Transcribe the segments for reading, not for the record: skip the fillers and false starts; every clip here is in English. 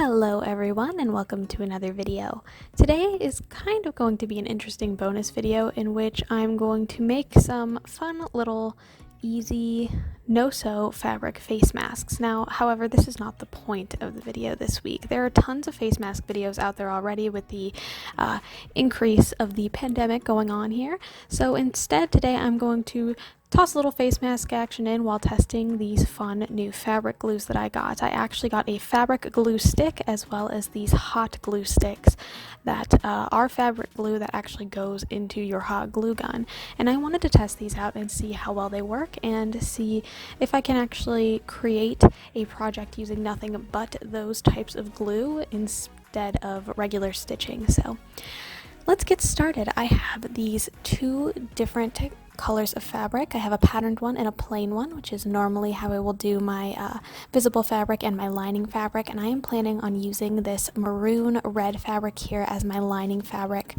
Hello everyone and welcome to another video. Today is kind of going to be an interesting bonus video in which I'm going to make some fun little easy no-sew fabric face masks. Now, however, this is not the point of the video this week. There are tons of face mask videos out there already with the increase of the pandemic going on here. So instead today I'm going to toss a little face mask action in while testing these fun new fabric glues that I got. I actually got a fabric glue stick as well as these hot glue sticks that are fabric glue that actually goes into your hot glue gun. And I wanted to test these out and see how well they work and see if I can actually create a project using nothing but those types of glue instead of regular stitching. So let's get started. I have these two different colors of fabric. I have a patterned one and a plain one, which is normally how I will do my visible fabric and my lining fabric, and I am planning on using this maroon red fabric here as my lining fabric.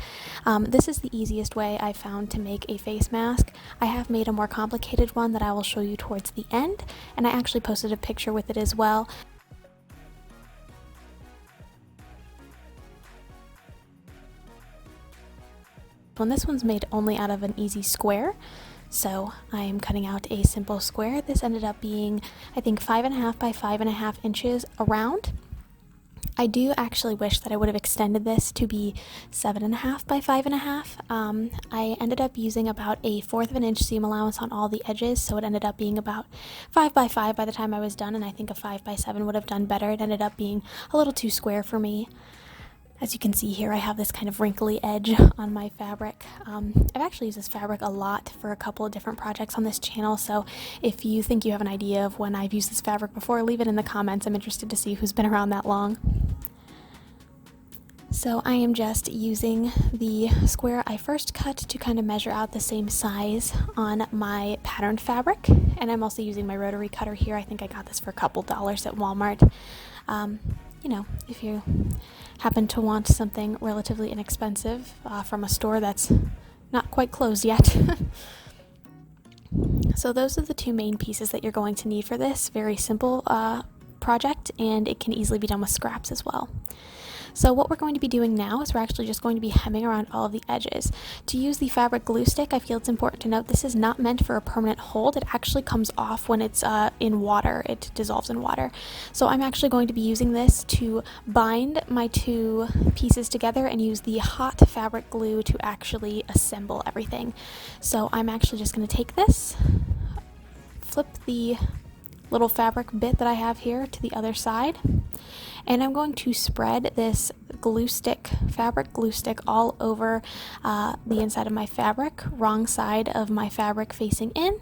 This is the easiest way I found to make a face mask. I have made a more complicated one that I will show you towards the end, and I actually posted a picture with it as well. This one's made only out of an easy square, so I am cutting out a simple square. This ended up being, I think, 5.5 by 5.5 inches around. I do actually wish that I would have extended this to be 7.5 by 5.5. I ended up using about 1/4 of an inch seam allowance on all the edges, so it ended up being about 5 by 5 by the time I was done, and I think a 5 by 7 would have done better. It ended up being a little too square for me. As you can see here, I have this kind of wrinkly edge on my fabric. I've actually used this fabric a lot for a couple of different projects on this channel, so if you think you have an idea of when I've used this fabric before, leave it in the comments. I'm interested to see who's been around that long. So I am just using the square I first cut to kind of measure out the same size on my patterned fabric, and I'm also using my rotary cutter here. I think I got this for a couple dollars at Walmart. You know, if you happen to want something relatively inexpensive from a store that's not quite closed yet. So those are the two main pieces that you're going to need for this very simple project, and it can easily be done with scraps as well. So what we're going to be doing now is we're actually just going to be hemming around all of the edges. To use the fabric glue stick, I feel it's important to note this is not meant for a permanent hold. It actually comes off when it's in water. It dissolves in water. So I'm actually going to be using this to bind my two pieces together and use the hot fabric glue to actually assemble everything. So I'm actually just going to take this, flip the little fabric bit that I have here to the other side, and I'm going to spread this glue stick, fabric glue stick, all over the inside of my fabric, wrong side of my fabric facing in.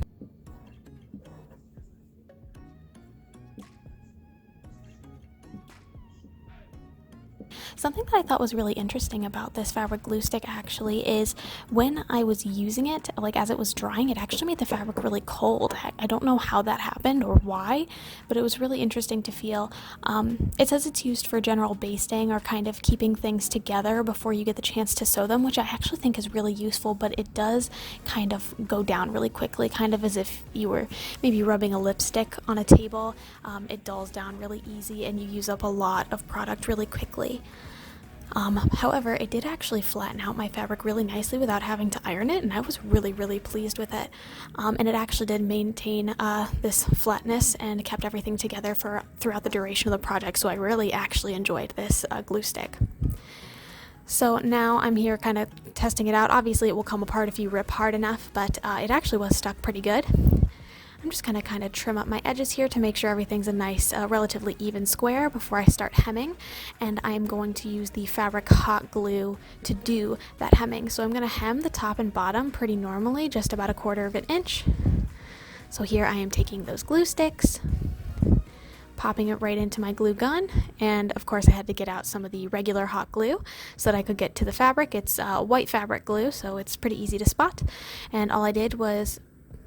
Something that I thought was really interesting about this fabric glue stick actually is when I was using it, like as it was drying, it actually made the fabric really cold. I don't know how that happened or why, but it was really interesting to feel. It says it's used for general basting or kind of keeping things together before you get the chance to sew them, which I actually think is really useful, but it does kind of go down really quickly, kind of as if you were maybe rubbing a lipstick on a table. It dulls down really easy and you use up a lot of product really quickly. However, it did actually flatten out my fabric really nicely without having to iron it, and I was really pleased with it. And it actually did maintain this flatness and kept everything together throughout the duration of the project, so I really actually enjoyed this glue stick. So now I'm here kind of testing it out. Obviously it will come apart if you rip hard enough, but it actually was stuck pretty good. I'm just going to kind of trim up my edges here to make sure everything's a nice, relatively even square before I start hemming, and I am going to use the fabric hot glue to do that hemming. So I'm going to hem the top and bottom pretty normally, just about 1/4 of an inch. So here I am taking those glue sticks, popping it right into my glue gun, and of course I had to get out some of the regular hot glue so that I could get to the fabric. It's white fabric glue, so it's pretty easy to spot, and all I did was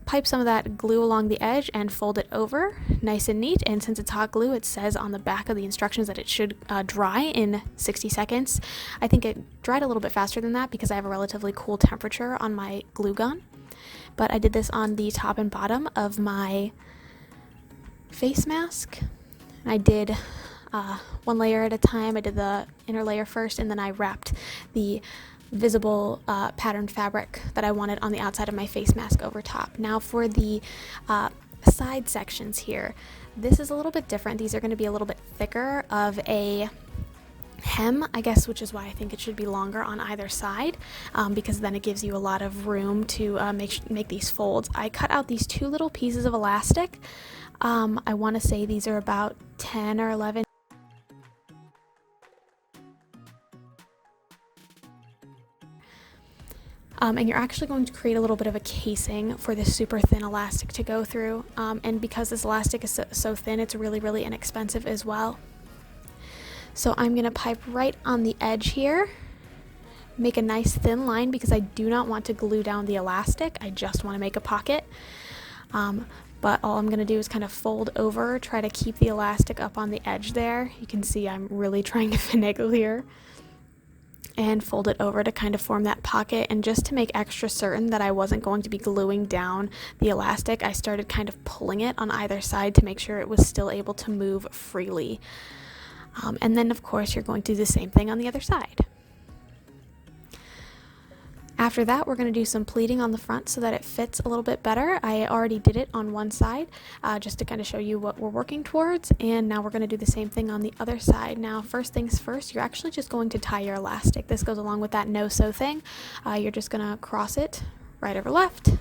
pipe some of that glue along the edge and fold it over nice and neat. And since it's hot glue, it says on the back of the instructions that it should dry in 60 seconds. I think it dried a little bit faster than that because I have a relatively cool temperature on my glue gun, but I did this on the top and bottom of my face mask. I did one layer at a time. I did the inner layer first, and then I wrapped the visible patterned fabric that I wanted on the outside of my face mask over top. Now for the side sections here, this is a little bit different. These are going to be a little bit thicker of a hem, I guess, which is why I think it should be longer on either side, because then it gives you a lot of room to make these folds. I cut out these two little pieces of elastic. I want to say these are about 10 or 11. And you're actually going to create a little bit of a casing for this super thin elastic to go through. And because this elastic is so thin, it's really, really inexpensive as well. So I'm going to pipe right on the edge here, make a nice thin line because I do not want to glue down the elastic. I just want to make a pocket. But all I'm going to do is kind of fold over, try to keep the elastic up on the edge there. You can see I'm really trying to finagle here. And fold it over to kind of form that pocket. And just to make extra certain that I wasn't going to be gluing down the elastic, I started kind of pulling it on either side to make sure it was still able to move freely. And then of course you're going to do the same thing on the other side. After that, we're going to do some pleating on the front so that it fits a little bit better. I already did it on one side just to kind of show you what we're working towards, and now we're going to do the same thing on the other side. Now, first things first, you're actually just going to tie your elastic. This goes along with that no-sew thing. You're just going to cross it right over left,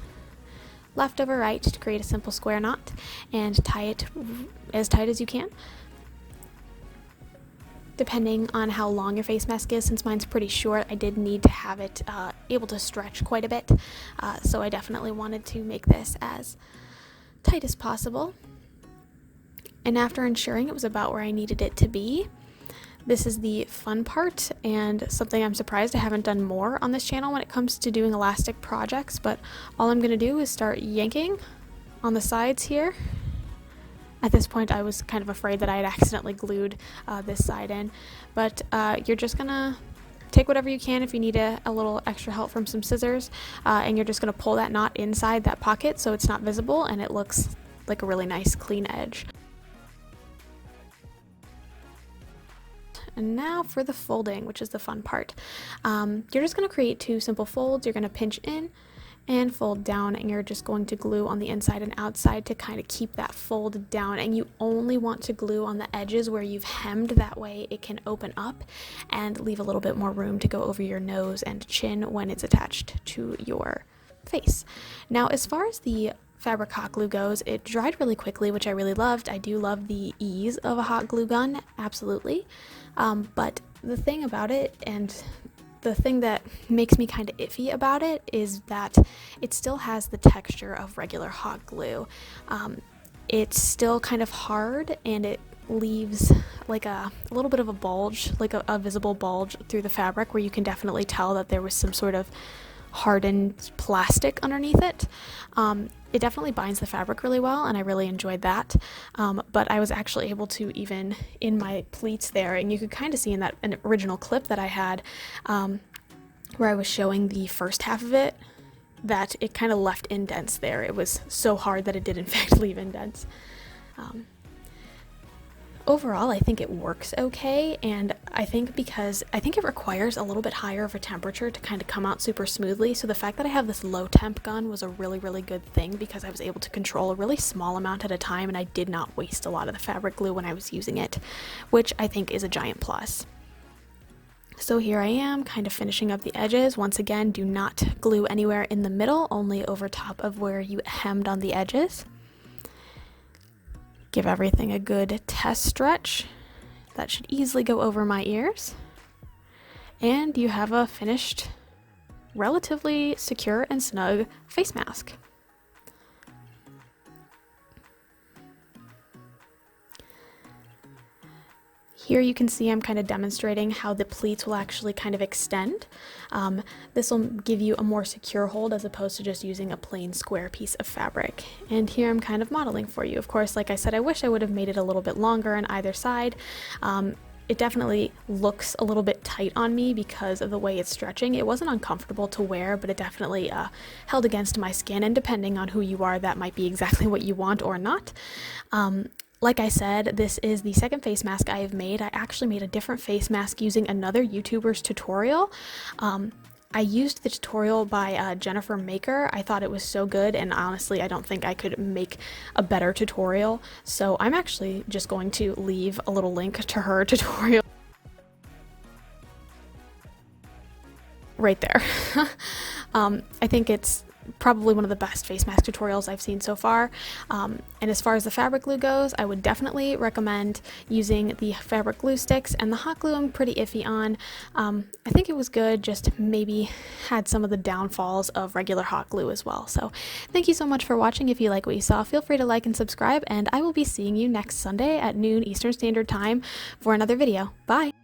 left over right to create a simple square knot, and tie it as tight as you can. Depending on how long your face mask is, since mine's pretty short, I did need to have it able to stretch quite a bit, so I definitely wanted to make this as tight as possible. And after ensuring it was about where I needed it to be, this is the fun part and something I'm surprised I haven't done more on this channel when it comes to doing elastic projects, but all I'm going to do is start yanking on the sides here. At this point, I was kind of afraid that I had accidentally glued this side in, but you're just gonna take whatever you can if you need a little extra help from some scissors, and you're just gonna pull that knot inside that pocket so it's not visible and it looks like a really nice clean edge. And now for the folding, which is the fun part. You're just gonna create two simple folds. You're gonna pinch in and fold down, and you're just going to glue on the inside and outside to kind of keep that fold down. And you only want to glue on the edges where you've hemmed, that way it can open up and leave a little bit more room to go over your nose and chin when it's attached to your face. Now, as far as the fabric hot glue goes, it dried really quickly, which I really loved. I do love the ease of a hot glue gun, absolutely. But the thing about it, and the thing that makes me kind of iffy about it, is that it still has the texture of regular hot glue. It's still kind of hard, and it leaves like a little bit of a bulge, like a visible bulge through the fabric, where you can definitely tell that there was some sort of hardened plastic underneath it. It definitely binds the fabric really well, and I really enjoyed that. But I was actually able to, even in my pleats there, and you could kind of see in that an original clip that I had, where I was showing the first half of it, that it kind of left indents there. It was so hard that it did in fact leave indents. Overall, I think it works okay, and I think it requires a little bit higher of a temperature to kind of come out super smoothly, so the fact that I have this low temp gun was a really, really good thing, because I was able to control a really small amount at a time, and I did not waste a lot of the fabric glue when I was using it, which I think is a giant plus. So here I am, kind of finishing up the edges. Once again, do not glue anywhere in the middle, only over top of where you hemmed on the edges. Give everything a good test stretch. That should easily go over my ears. And you have a finished, relatively secure and snug face mask. Here you can see I'm kind of demonstrating how the pleats will actually kind of extend. This will give you a more secure hold as opposed to just using a plain square piece of fabric. And here I'm kind of modeling for you. Of course, like I said, I wish I would have made it a little bit longer on either side. It definitely looks a little bit tight on me because of the way it's stretching. It wasn't uncomfortable to wear, but it definitely held against my skin, and depending on who you are, that might be exactly what you want or not. Like I said, this is the second face mask I have made. I actually made a different face mask using another YouTuber's tutorial. I used the tutorial by Jennifer Maker. I thought it was so good, and honestly, I don't think I could make a better tutorial. So I'm actually just going to leave a little link to her tutorial right there. I think it's probably one of the best face mask tutorials I've seen so far. And as far as the fabric glue goes, I would definitely recommend using the fabric glue sticks, and the hot glue I'm pretty iffy on. I think it was good, just maybe had some of the downfalls of regular hot glue as well. So thank you so much for watching. If you like what you saw, feel free to like and subscribe, and I will be seeing you next Sunday at noon Eastern Standard Time for another video. Bye!